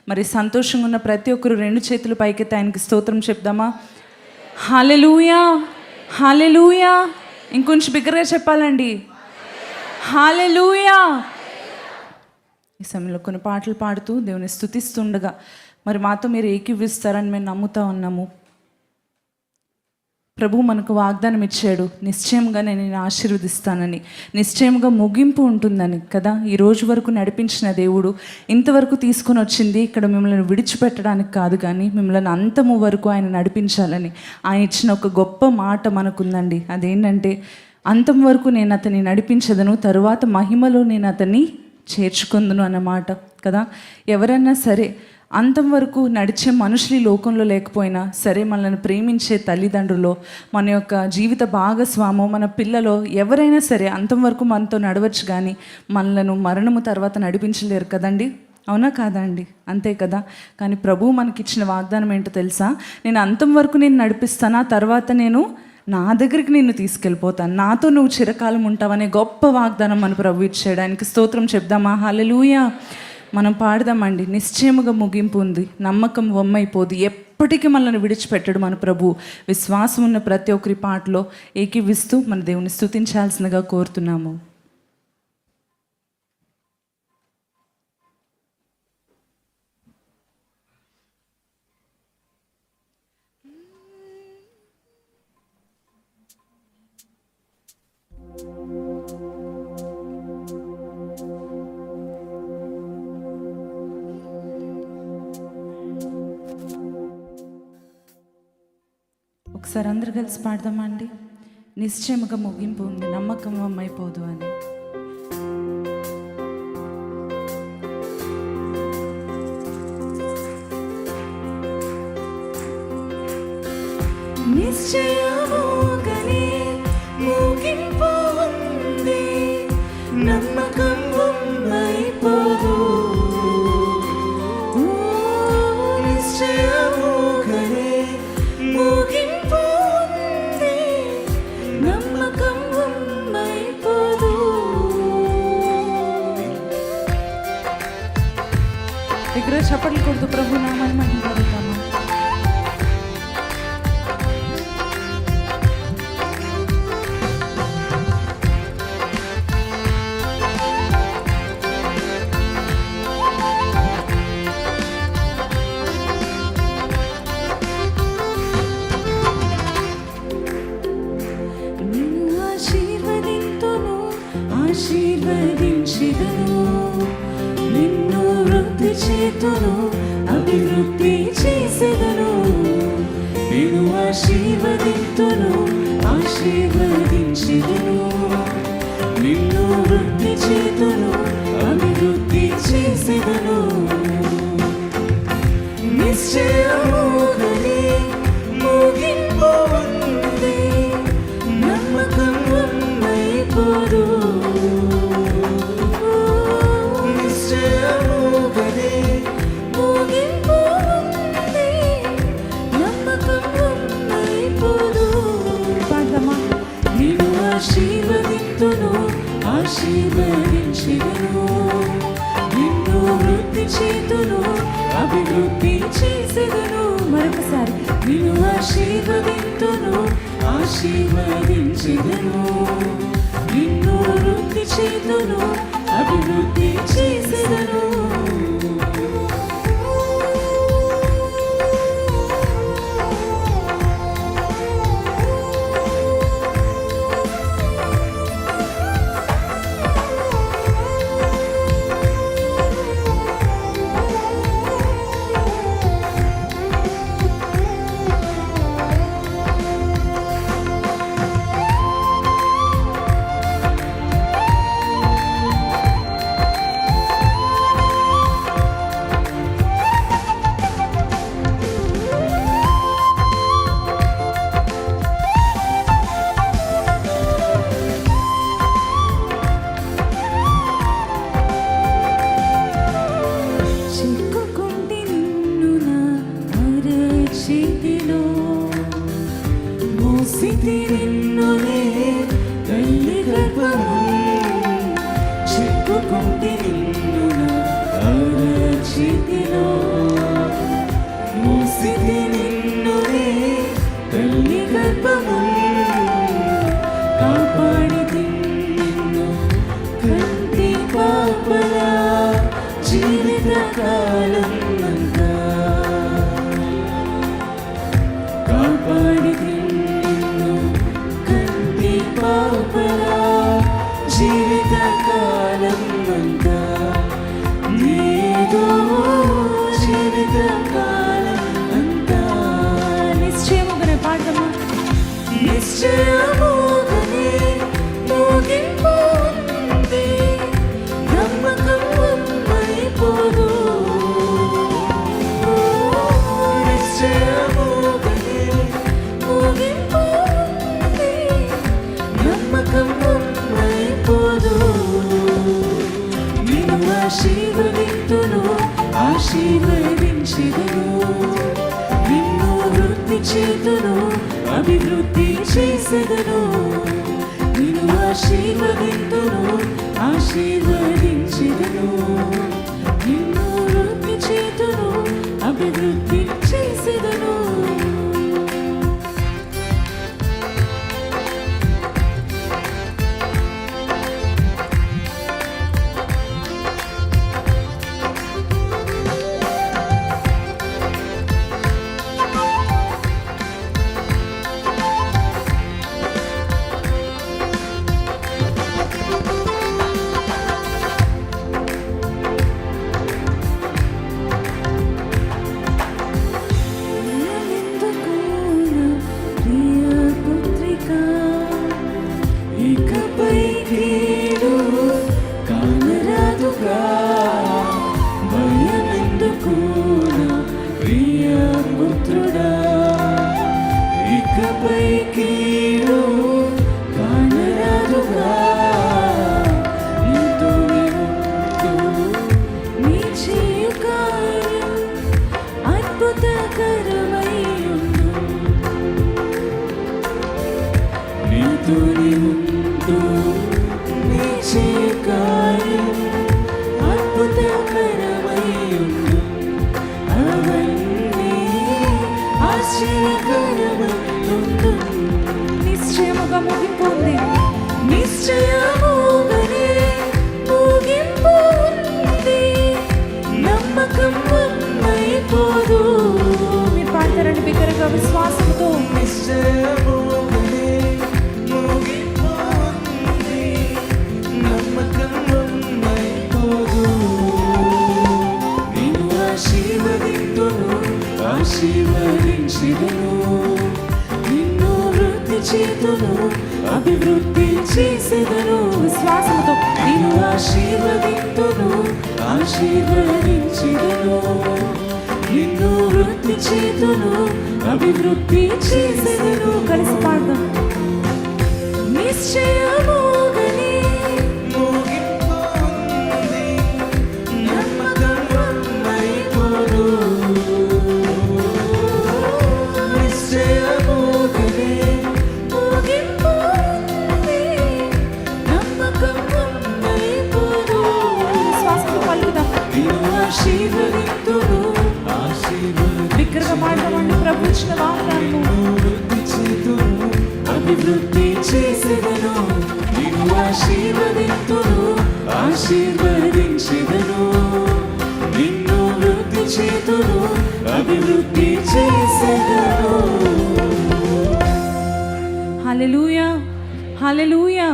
మరి సంతోషంగా ఉన్న ప్రతి ఒక్కరు 2 చేతులు పైకెత్తి ఆయనకి స్తోత్రం చెప్దామా? హల్లెలూయా, హల్లెలూయా. ఇంకొంచెం బిగ్గరగా చెప్పాలండి, హల్లెలూయా. ఈ సమయంలో కొన్ని పాటలు పాడుతూ దేవుని స్తుతిస్తుండగా మరి మాతో మీరు ఏకీవిస్తారని మేము నమ్ముతా ఉన్నాము. ప్రభు మనకు వాగ్దానం ఇచ్చాడు, నిశ్చయంగా నేను ఆశీర్వదిస్తానని, నిశ్చయంగా ముగింపు ఉంటుందని కదా. ఈ రోజు వరకు నడిపించిన దేవుడు ఇంతవరకు తీసుకొని వచ్చింది ఇక్కడ మిమ్మల్ని విడిచిపెట్టడానికి కాదు, కానీ మిమ్మల్ని అంతము వరకు ఆయన నడిపించాలని ఆయన ఇచ్చిన ఒక గొప్ప మాట మనకుందండి. అదేంటంటే, అంతం వరకు నేను అతన్ని నడిపించదను, తరువాత మహిమలో నేను అతన్ని చేర్చుకుందును అన్నమాట కదా. ఎవరైనా సరే అంతం వరకు నడిచే మనుషులు ఈ లోకంలో లేకపోయినా సరే, మనల్ని ప్రేమించే తల్లిదండ్రులు, మన యొక్క జీవిత భాగస్వాము, మన పిల్లలో ఎవరైనా సరే అంతం వరకు మనతో నడవచ్చు, కానీ మనలను మరణము తర్వాత నడిపించలేరు కదండి. అవునా కాదా అండి? అంతే కదా. కానీ ప్రభువు మనకిచ్చిన వాగ్దానం ఏంటో తెలుసా? నేను అంతం వరకు నేను నడిపిస్తాను, తర్వాత నేను నా దగ్గరికి నిన్ను తీసుకెళ్ళిపోతాను, నాతో నువ్వు చిరకాలం ఉంటావనే గొప్ప వాగ్దానం మన ప్రభు ఇచ్చాడు. ఆయనకి స్తోత్రం చెప్దామా? హల్లెలూయా. మనం పాడదామండి, నిశ్చయముగా ముగింపు ఉంది, నమ్మకం వమ్మైపోదు, ఎప్పటికీ మనల్ని విడిచిపెట్టడు మన ప్రభు. విశ్వాసం ఉన్న ప్రతి ఒక్కరి పాటలో ఏకీవిస్తూ మన దేవుని స్తుతించాల్సిందిగా కోరుతున్నాము. ఒకసారి అందరు కలిసి పాడదామండి, నిశ్చయముగా ముగింపు ఉంది, నమ్మకం వమ్మైపోదు అని. నిశ్చయముగానే ముగింపు ఉంది, నమ్మకం వమ్మైపోదు. నిశ్చయముగానే ముగింపు ఉంది, నమ్మకం వమ్మైపోదు. దగ్గర చప్పట్లు కొడుతూ ప్రభు నామాన్ని మహిమపడతాము. ఆశీర్వదించెదను, నిన్ను వృద్ధి చేతును, అభివృద్ధి చేసెదను. నిన్ను ఆశీర్వదింతును, ఆశీర్వదించెదను, నిన్ను వృద్ధి చేతును, అభివృద్ధి చేసెదను. నిశ్చయముగానే ముగింపు ఉంది, నమ్మకం వమ్మైపోదు. నిశ్చయముగానే ముగింపు ఉంది, నమ్మకం వమ్మైపోదు. పాడదామా? నిన్ను ఆశీర్వదింతును, ఆశీర్వదించెదను, నిన్ను వృద్ధి చేతును, అభివృద్ధి చేసెదను. మరొకసారి, నిన్ను ఆశీర్వదింతును, ఆశీర్వదించెదను, నిన్ను వృద్ధి చేతును, అభివృద్ధి చేసెదను. చిక్కుకుంటే నిన్ను నా చేతిలో స్థితి నిన్నునే తల్లి గర్భము కాపాడితి నిన్ను కంటి పాపలా జీవిత కాలం అంతా కాపాడితి నిన్ను కంటి పాపలా జీవిత కాలం అంతా నీదో జీవిత కాలం అంతా నిశ్చయముగానే పాడము నిశ్చయముగానే ముగింపు ఉంది నమ్మకం అయిపోదు నిశ్చయముగానే ముగింపు ఉంది నమ్మకం అయిపోదు నిన్ను ఆశీర్వదింతును ఆశీర్వదించెదను నిన్ను వృద్ధి చేతును అభివృద్ధి చేసెదను నిన్ను ఆశీర్వదింతును ఆశీర్వదించెదను నిన్ను వృద్ధి చేతును అభివృద్ధి చేసెదను నిశ్చయముగా ముగింపు ఉంది నిశ్చయముగానే ముగింపు ఉంది నమ్మకం అయిపోదు మీరు పాడతారండి బిగ్గరగా విశ్వాసంతో నిశ్చయముగానే ముగింపు ఉంది నమ్మకం అయిపోదు నిన్ను ఆశీర్వదింతును ఆశీర్వదించెదను నిన్ను వృద్ధి చేతును అభివృద్ధి చేసెదను విశ్వాసముతో నిన్ను ఆశీర్వదింతును ఆశీర్వదించెదను నిన్ను వృద్ధి చేతును అభివృద్ధి చేసెదను కలిసి పాడదాం నిశ్చయముగానే ముగింపు ఉంది నమ్మకం అయిపోదు నిశ్చయముగానే ముగింపు ఉంది నమ్మకం అయిపోదు శ్వాసతో పలుకుదాం నిన్ను ఆశీర్వదింతును బిగ్గరగా పాడదామండి ప్రభు ఇచ్చిన వాగ్దానము వృద్ధి చేతును అభివృద్ధి చేసెదను నిన్ను ఆశీర్వదింతును ఆశీర్వదించెదను నిన్ను వృద్ధి చేతును అభివృద్ధి చేసెదను హల్లెలూయా హల్లెలూయా